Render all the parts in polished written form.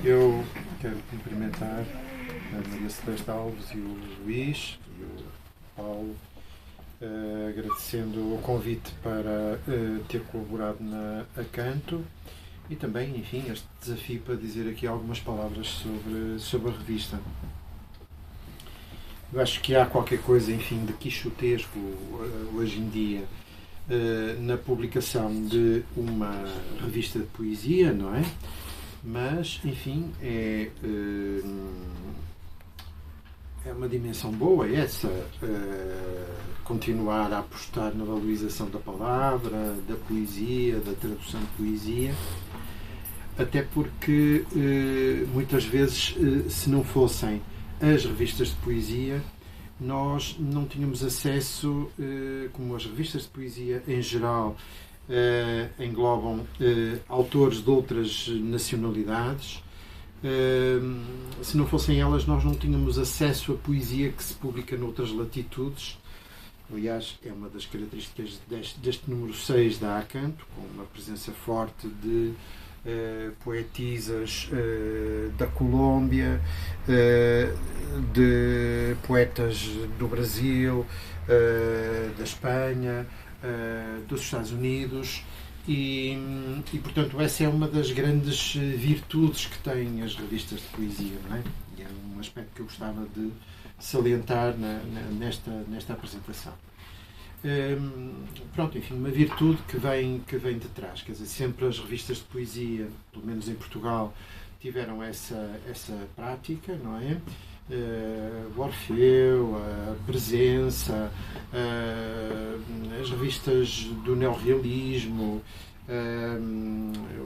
Eu quero cumprimentar a Maria Celeste Alves e o Luís e o Paulo, agradecendo o convite para ter colaborado na Acanto e também, enfim, este desafio para dizer aqui algumas palavras sobre a revista. Eu acho que há qualquer coisa, enfim, de quixotesco hoje em dia na publicação de uma revista de poesia, não é? Mas, enfim, é uma dimensão boa essa, continuar a apostar na valorização da palavra, da poesia, da tradução de poesia, até porque muitas vezes, se não fossem as revistas de poesia, nós não tínhamos acesso, como as revistas de poesia em geral englobam autores de outras nacionalidades, se não fossem elas nós não tínhamos acesso à poesia que se publica noutras latitudes. Aliás, é uma das características deste número 6 da Acanto, com uma presença forte de poetisas da Colômbia, de poetas do Brasil, da Espanha, dos Estados Unidos e, portanto, essa é uma das grandes virtudes que têm as revistas de poesia, não é? E é um aspecto que eu gostava de salientar nesta apresentação. Pronto, enfim, uma virtude que vem de trás, quer dizer, sempre as revistas de poesia, pelo menos em Portugal, tiveram essa prática, não é? O Orfeu, a Presença, as revistas do neorrealismo,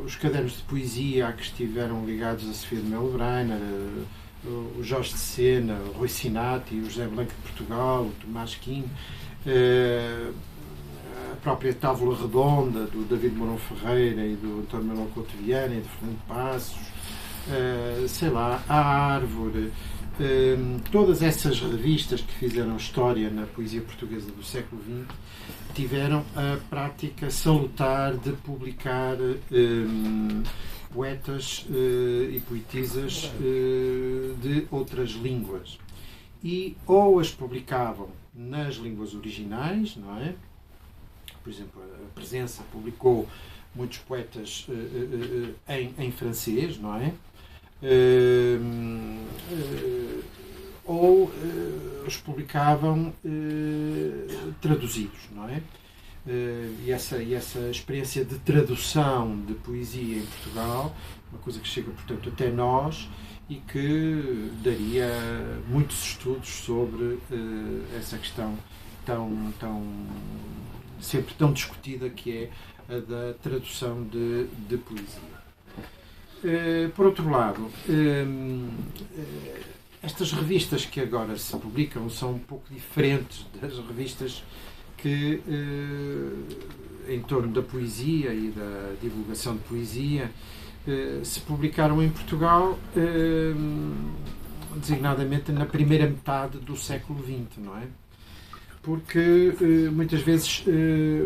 os cadernos de poesia que estiveram ligados a Sofia de Melo Brainer, o Jorge de Sena, o Rui Sinati, o José Blanco de Portugal, o Tomás Quim, a própria Távola Redonda do David Mourão Ferreira e do António Manuel Couto Viana e do Fernando Passos, sei lá, a Árvore, todas essas revistas que fizeram história na poesia portuguesa do século XX tiveram a prática salutar de publicar poetas e poetisas de outras línguas, e ou as publicavam nas línguas originais, não é? Por exemplo, a Presença publicou muitos poetas em francês, não é? Ou os publicavam traduzidos, não é? E essa experiência de tradução de poesia em Portugal, uma coisa que chega, portanto, até nós e que daria muitos estudos sobre essa questão sempre tão discutida, que é a da tradução de poesia. Por outro lado, estas revistas que agora se publicam são um pouco diferentes das revistas que, em torno da poesia e da divulgação de poesia, se publicaram em Portugal, designadamente na primeira metade do século XX, não é? Porque muitas vezes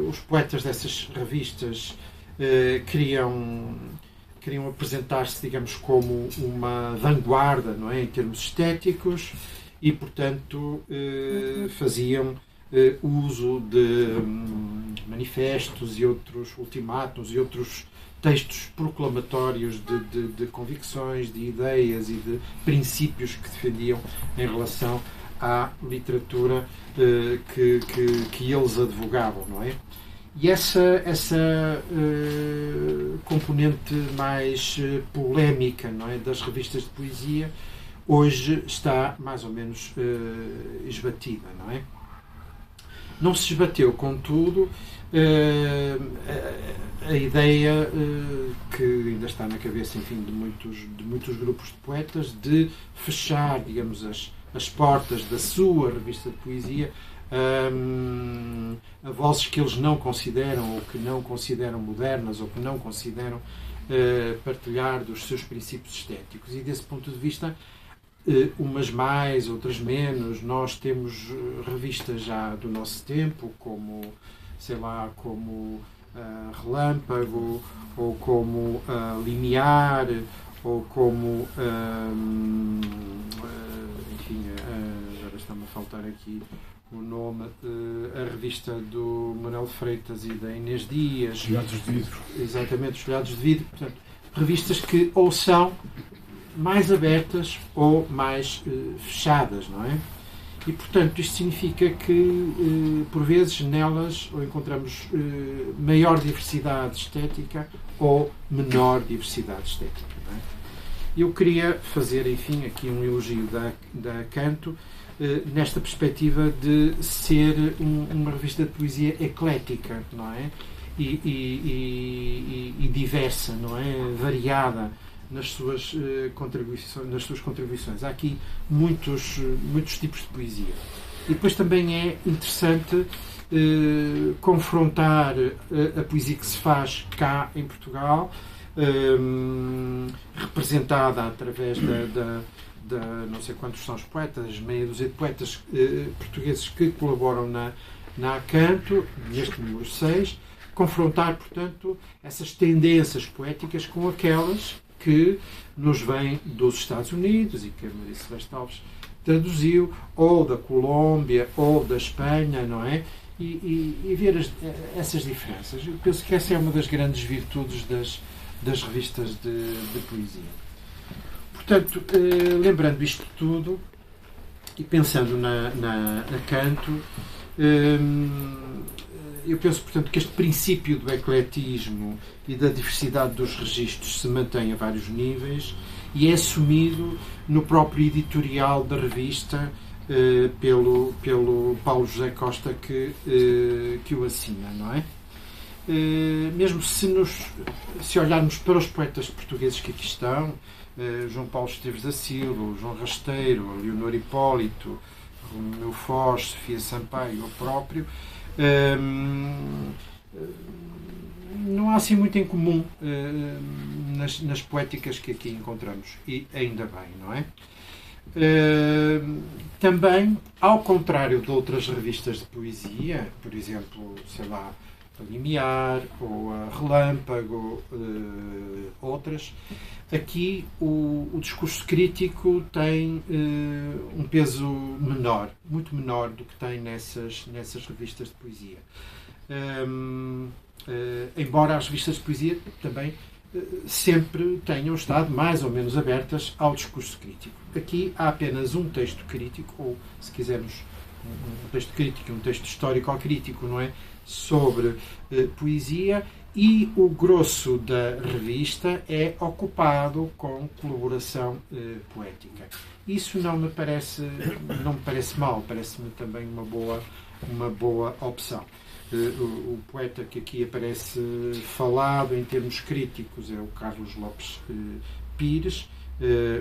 os poetas dessas revistas queriam apresentar-se, digamos, como uma vanguarda, não é, em termos estéticos, e, portanto, faziam uso de manifestos e outros ultimátumos e outros textos proclamatórios de convicções, de ideias e de princípios que defendiam em relação à literatura que eles advogavam, não é? E essa componente mais polémica, não é, das revistas de poesia hoje está mais ou menos esbatida, não é? Não se esbateu, contudo, a ideia que ainda está na cabeça, enfim, de muitos grupos de poetas, de fechar, digamos, as portas da sua revista de poesia a vozes que eles não consideram, ou que não consideram modernas, ou que não consideram partilhar dos seus princípios estéticos. E desse ponto de vista, umas mais, outras menos. Nós temos revistas já do nosso tempo, como, sei lá, como Relâmpago, ou como Limiar, ou como, enfim, agora está-me a faltar aqui o nome, a revista do Manuel Freitas e da Inês Dias. Folhados de Vidro. Exatamente, os Folhados de Vidro. Portanto, revistas que ou são mais abertas ou mais fechadas, não é? E, portanto, isto significa que, por vezes, nelas ou encontramos maior diversidade estética ou menor diversidade estética. Não é? Eu queria fazer, enfim, aqui um elogio da Acanto, nesta perspectiva de ser uma revista de poesia eclética, não é? E diversa, não é? Variada nas suas contribuições. Há aqui muitos tipos de poesia. E depois também é interessante confrontar a poesia que se faz cá em Portugal, representada através da não sei quantos são os poetas, meia dúzia de poetas portugueses que colaboram na Acanto, neste número 6, confrontar, portanto, essas tendências poéticas com aquelas que nos vêm dos Estados Unidos e que a Maria Celeste Alves traduziu, ou da Colômbia, ou da Espanha, não é? E ver essas diferenças. Eu penso que essa é uma das grandes virtudes das revistas de poesia. Portanto, lembrando isto tudo e pensando na Acanto, eu penso, portanto, que este princípio do ecletismo e da diversidade dos registros se mantém a vários níveis e é assumido no próprio editorial da revista pelo Paulo José Costa que o assina, não é? Mesmo se olharmos para os poetas portugueses que aqui estão, João Paulo Esteves da Silva, João Rasteiro, Leonor Hipólito, Romeu Foz, Sofia Sampaio, eu próprio, não há assim muito em comum nas poéticas que aqui encontramos, e ainda bem, não é? Também, ao contrário de outras revistas de poesia, por exemplo, sei lá, a Limiar ou a Relâmpago, outras, aqui o discurso crítico tem um peso menor, muito menor do que tem nessas revistas de poesia. Embora as revistas de poesia também sempre tenham estado mais ou menos abertas ao discurso crítico. Aqui há apenas um texto crítico, ou, se quisermos, um texto crítico, um texto histórico ou crítico, não é? Sobre poesia, e o grosso da revista é ocupado com colaboração poética. Isso não me parece mal, parece-me também uma boa opção. O poeta que aqui aparece falado em termos críticos é o Carlos Lopes Pires,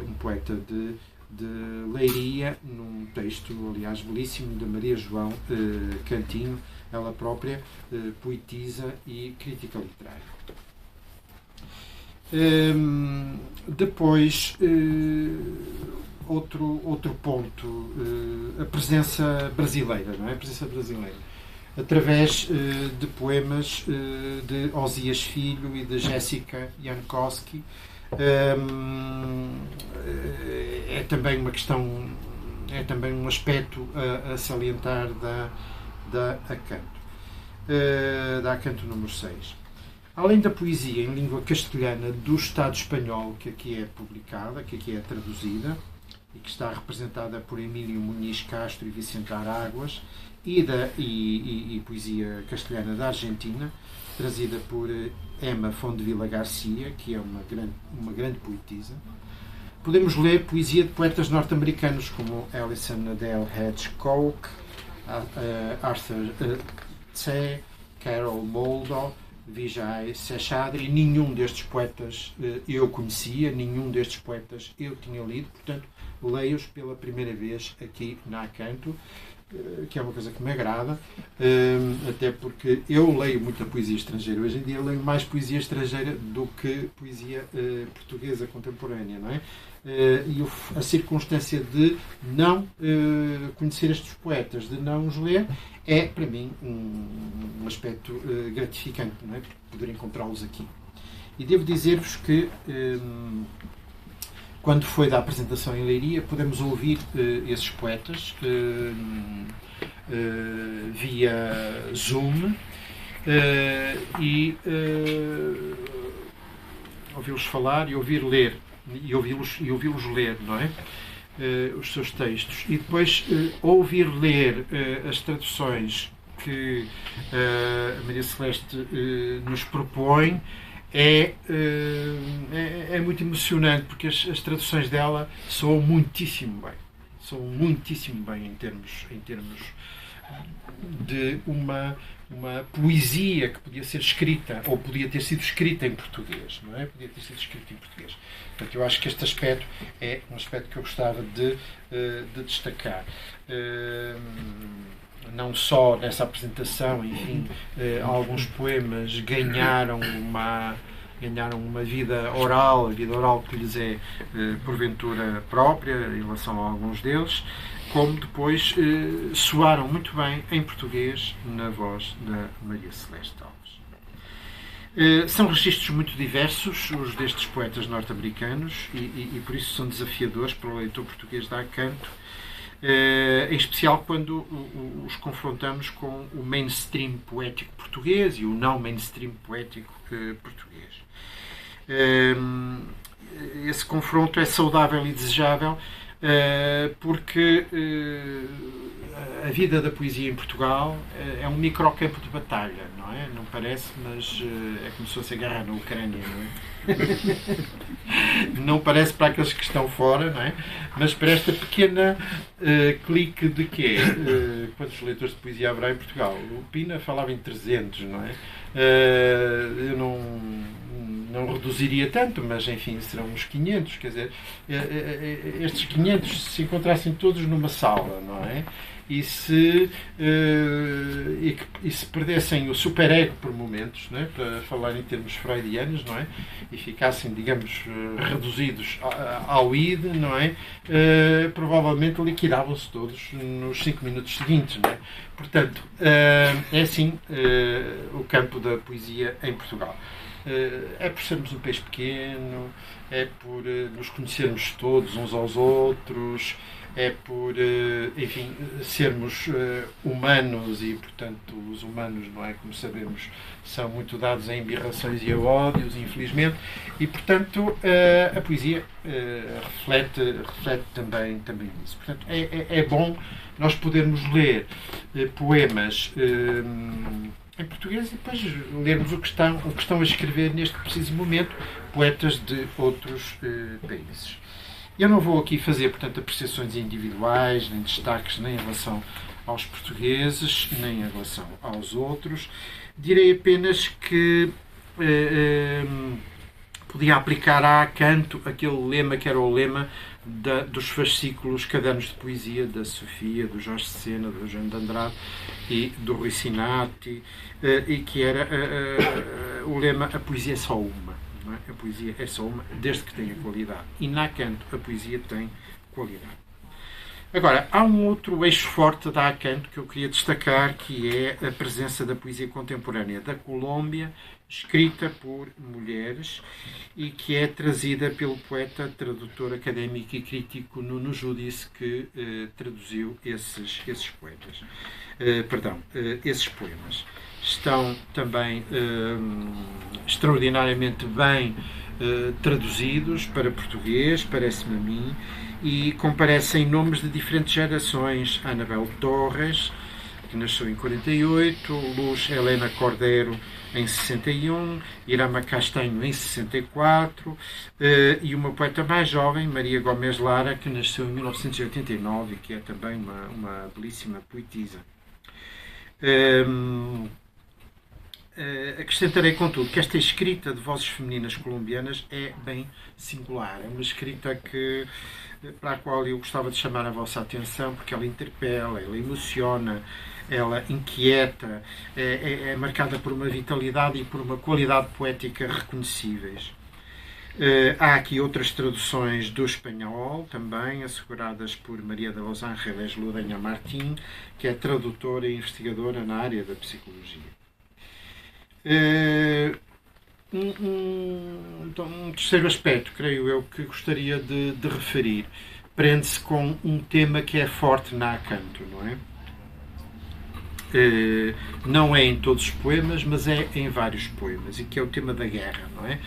um poeta de Leiria, num texto, aliás, belíssimo, de Maria João Cantinho, ela própria poetisa e crítica literária. Depois, outro ponto, a presença brasileira, não é? A presença brasileira. Através de poemas de Osias Filho e de Jéssica Jankowski. É também uma questão, é também um aspecto a salientar da Acanto número 6. Além da poesia em língua castelhana do Estado espanhol, que aqui é publicada, que aqui é traduzida e que está representada por Emílio Muniz Castro e Vicente Aráguas, e poesia castelhana da Argentina, trazida por Emma Fondevila Garcia, que é uma grande poetisa. Podemos ler poesia de poetas norte-americanos como Alison Adele Hedge-Coke, Arthur C., Carol Moldo, Vijay Seshadri. Nenhum destes poetas eu conhecia, nenhum destes poetas eu tinha lido, portanto, leio-os pela primeira vez aqui na Acanto, que é uma coisa que me agrada, até porque eu leio muita poesia estrangeira. Hoje em dia leio mais poesia estrangeira do que poesia portuguesa contemporânea, não é? E a circunstância de não conhecer estes poetas, de não os ler, é, para mim, um aspecto gratificante, não é? Poder encontrá-los aqui. E devo dizer-vos que quando foi da apresentação em Leiria, pudemos ouvir esses poetas via Zoom e ouvi-los falar e ouvir ler e ouvi-los ler, não é? Os seus textos e depois ouvir ler as traduções que a Maria Celeste nos propõe é muito emocionante, porque as traduções dela soam muitíssimo bem em termos de uma poesia que podia ser escrita, ou podia ter sido escrita em português, não é? Podia ter sido escrita em português. Portanto, eu acho que este aspecto é um aspecto que eu gostava de destacar. Não só nessa apresentação, enfim, alguns poemas ganharam uma vida oral, a vida oral que lhes é porventura própria em relação a alguns deles, como depois soaram muito bem em português na voz da Maria Celeste Alves. São registros muito diversos os destes poetas norte-americanos e por isso são desafiadores para o leitor português de Acanto, em especial quando os confrontamos com o mainstream poético português e o não mainstream poético português. Esse confronto é saudável e desejável porque a vida da poesia em Portugal é um microcampo de batalha, não é? Não parece, mas é como se fosse a guerra na Ucrânia, não é? Não parece para aqueles que estão fora, não é? Mas para esta pequena clique de quê? Quantos leitores de poesia haverá em Portugal? O Pina falava em 300, não é? Eu não reduziria tanto, mas enfim, serão uns 500, quer dizer, estes 500 se encontrassem todos numa sala, não é? E se perdessem o superego por momentos, não é? Para falar em termos freudianos, não é? E ficassem, digamos, reduzidos ao id, não é? Provavelmente liquidavam-se todos nos 5 minutos seguintes, não é? Portanto, é assim o campo da poesia em Portugal. É por sermos um país pequeno, é por nos conhecermos todos uns aos outros, é por, enfim, sermos humanos e, portanto, os humanos, não é, como sabemos, são muito dados a embirrações e a ódios, infelizmente, e, portanto, a poesia reflete também isso. Portanto, é bom nós podermos ler poemas em português e depois lermos o que estão a escrever neste preciso momento poetas de outros países. Eu não vou aqui fazer, portanto, apreciações individuais, nem destaques, nem em relação aos portugueses, nem em relação aos outros. Direi apenas que podia aplicar a Acanto aquele lema que era o lema dos fascículos Cadernos de Poesia da Sofia, do Jorge Sena, do Eugênio de Andrade e do Rui Sinati, e que era o lema "A poesia é só uma". Não é? A poesia é só uma, desde que tenha qualidade. E na Acanto a poesia tem qualidade. Agora, há um outro eixo forte da Acanto que eu queria destacar, que é a presença da poesia contemporânea da Colômbia, escrita por mulheres e que é trazida pelo poeta, tradutor académico e crítico Nuno Judice, que traduziu esses poetas. Esses poemas. Estão também extraordinariamente bem traduzidos para português, parece-me a mim, e comparecem nomes de diferentes gerações. Anabel Torres, que nasceu em 48, Luz Helena Cordero em 61, Irama Castanho em 64, e uma poeta mais jovem, Maria Gomes Lara, que nasceu em 1989 e que é também uma belíssima poetisa. Acrescentarei, contudo, que esta escrita de vozes femininas colombianas é bem singular. É uma escrita para a qual eu gostava de chamar a vossa atenção, porque ela interpela, ela emociona, ela inquieta, é marcada por uma vitalidade e por uma qualidade poética reconhecíveis. Há aqui outras traduções do espanhol, também asseguradas por Maria de los Ángeles Ludenha Martín, que é tradutora e investigadora na área da psicologia. Então, um terceiro aspecto, creio eu, que gostaria de referir, prende-se com um tema que é forte na Acanto, não é? Não é em todos os poemas, mas é em vários poemas, e que é o tema da guerra, não é?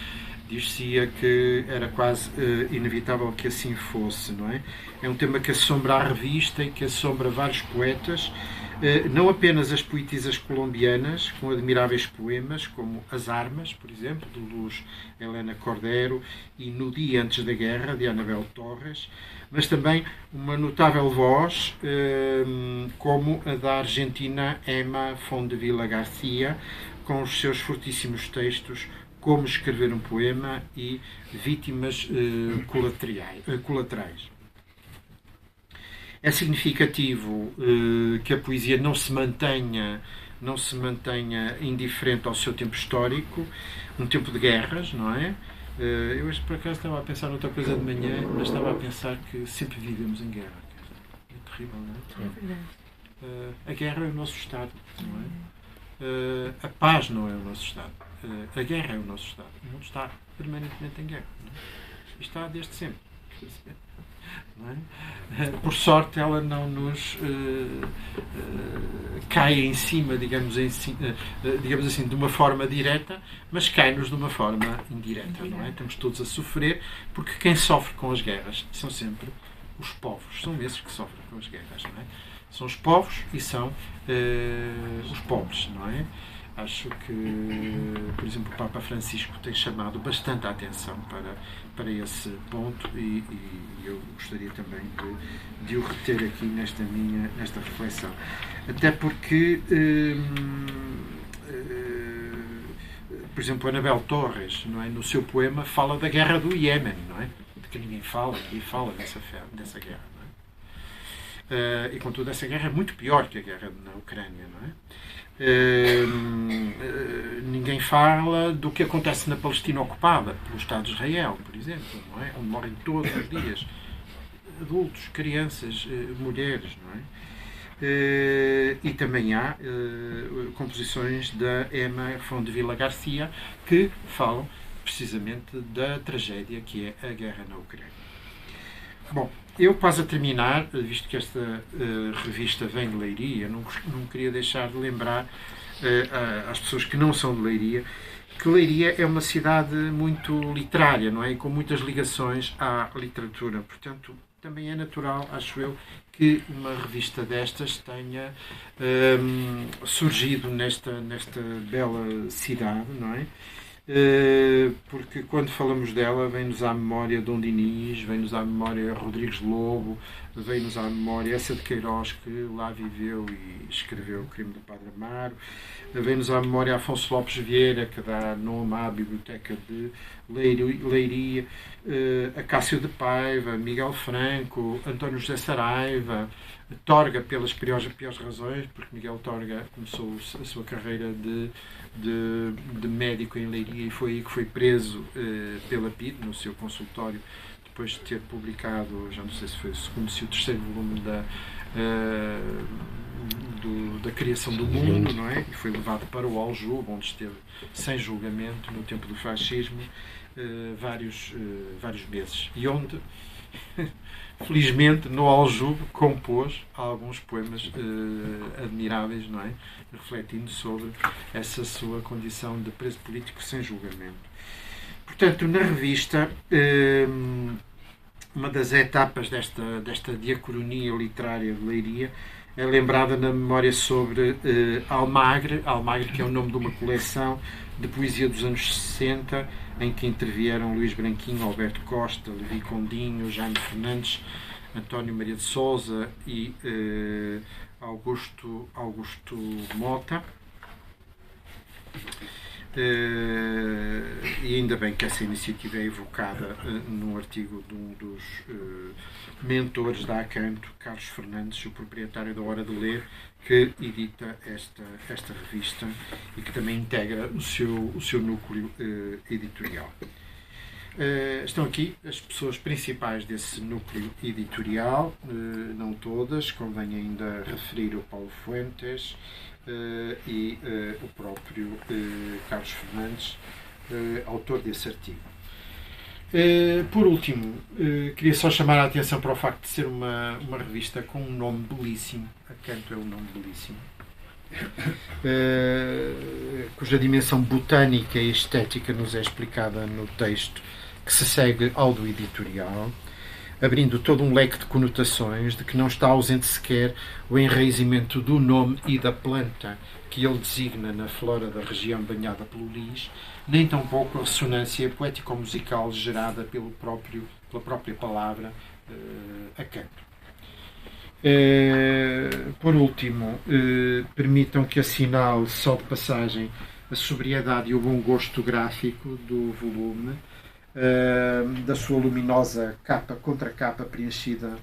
Dir-se-ia que era quase inevitável que assim fosse, não é? É um tema que assombra a revista e que assombra vários poetas, não apenas as poetisas colombianas, com admiráveis poemas, como As Armas, por exemplo, de Luz Helena Cordero, e No Dia Antes da Guerra, de Anabel Torres, mas também uma notável voz, como a da argentina Emma Fondevila Garcia, com os seus fortíssimos textos Como Escrever um Poema e Vítimas Colaterais. É significativo que a poesia não se mantenha indiferente ao seu tempo histórico, um tempo de guerras, não é? Eu hoje, por acaso, estava a pensar noutra coisa de manhã, mas estava a pensar que sempre vivemos em guerra. É terrível, não é? É verdade. A guerra é o nosso Estado, não é? A paz não é o nosso Estado. A guerra é o nosso Estado. O mundo está permanentemente em guerra. Não é? Está desde sempre. Não é? Por sorte, ela não nos cai em cima, digamos assim, de uma forma direta, mas cai-nos de uma forma indireta. Não é? Estamos todos a sofrer, porque quem sofre com as guerras são sempre os povos. São esses que sofrem com as guerras. Não é? São os povos e são os pobres. Não é? Acho que, por exemplo, o Papa Francisco tem chamado bastante a atenção para esse ponto e eu gostaria também de o reter aqui nesta reflexão. Até porque, por exemplo, Anabel Torres, não é, no seu poema, fala da guerra do Iémen, não é? De que ninguém fala dessa guerra. Não é? E, contudo, essa guerra é muito pior que a guerra na Ucrânia, não é? Ninguém fala do que acontece na Palestina ocupada pelo Estado de Israel, por exemplo, não é? Onde morrem todos os dias adultos, crianças, mulheres, não é? E também há composições da Emma Fondevila Garcia que falam precisamente da tragédia que é a guerra na Ucrânia. Bom, eu quase a terminar, visto que esta revista vem de Leiria, não queria deixar de lembrar às pessoas que não são de Leiria que Leiria é uma cidade muito literária, não é? E com muitas ligações à literatura. Portanto, também é natural, acho eu, que uma revista destas tenha surgido nesta bela cidade, não é? Porque quando falamos dela vem-nos à memória Dom Dinis, vem-nos à memória Rodrigues Lobo, vem-nos à memória Essa de Queiroz, que lá viveu e escreveu O Crime do Padre Amaro, vem-nos à memória Afonso Lopes Vieira, que dá nome à Biblioteca de Leiria, Acácio de Paiva, Miguel Franco, António José Saraiva, Torga, pelas piores razões, porque Miguel Torga começou a sua carreira de médico em Leiria e foi aí que foi preso pela PIDE, no seu consultório, depois de ter publicado, já não sei se foi o segundo, se o terceiro volume da criação do mundo, não é? E foi levado para o Aljube, onde esteve sem julgamento no tempo do fascismo vários meses. E onde, felizmente, no Aljube compôs alguns poemas admiráveis, não é? Refletindo sobre essa sua condição de preso político sem julgamento. Portanto, na revista, uma das etapas desta diacronia literária de Leiria é lembrada na memória sobre Almagre, que é o nome de uma coleção de poesia dos anos 60, em que intervieram Luís Branquinho, Alberto Costa, Levi Condinho, Jaime Fernandes, António Maria de Sousa e Augusto Mota. E ainda bem que essa iniciativa é evocada num artigo de um dos mentores da Acanto, Carlos Fernandes, o proprietário da Hora de Ler, que edita esta revista e que também integra o seu núcleo editorial. Estão aqui as pessoas principais desse núcleo editorial, não todas, convém ainda referir o Paulo Fuentes e o próprio Carlos Fernandes, autor desse artigo. Por último, queria só chamar a atenção para o facto de ser uma revista com um nome belíssimo. Acanto é um nome belíssimo. Cuja dimensão botânica e estética nos é explicada no texto que se segue ao do editorial, abrindo todo um leque de conotações de que não está ausente sequer o enraizamento do nome e da planta que ele designa na flora da região banhada pelo Lis, nem tampouco a ressonância poético-musical gerada pela própria palavra acanto. Por último, permitam que assinale só de passagem a sobriedade e o bom gosto gráfico do volume, da sua luminosa contracapa preenchida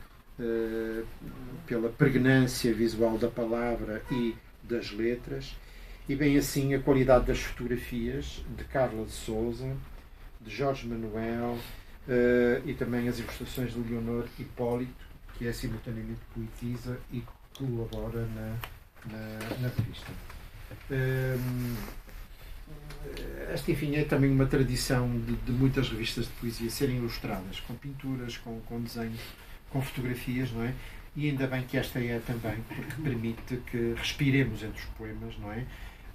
pela pregnância visual da palavra e das letras, e bem assim a qualidade das fotografias de Carla de Sousa, de Jorge Manuel, e também as ilustrações de Leonor Hipólito, que é simultaneamente poetisa e colabora na revista. Esta, enfim, é também uma tradição de muitas revistas de poesia serem ilustradas com pinturas, com desenhos, com fotografias, não é? E ainda bem que esta é também, porque permite que respiremos entre os poemas, não é?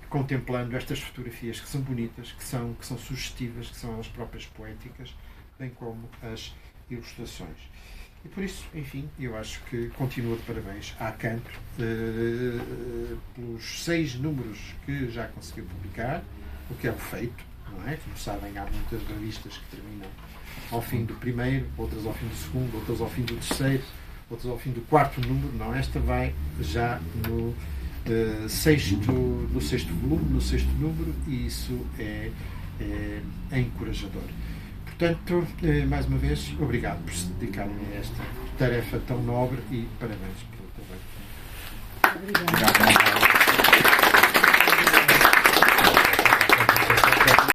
Contemplando estas fotografias que são bonitas, que são sugestivas, que são elas próprias poéticas, bem como as ilustrações. E por isso, enfim, eu acho que continua de parabéns à Acanto pelos 6 números que já conseguiu publicar, o que é um feito, não é? Como sabem, há muitas revistas que terminam ao fim do primeiro, outras ao fim do segundo, outras ao fim do terceiro, outras ao fim do 4º número. Não, esta vai já no 6º volume, no 6º número, e isso é encorajador. Portanto, mais uma vez, obrigado por se dedicarem a esta tarefa tão nobre e parabéns pelo trabalho. Obrigado.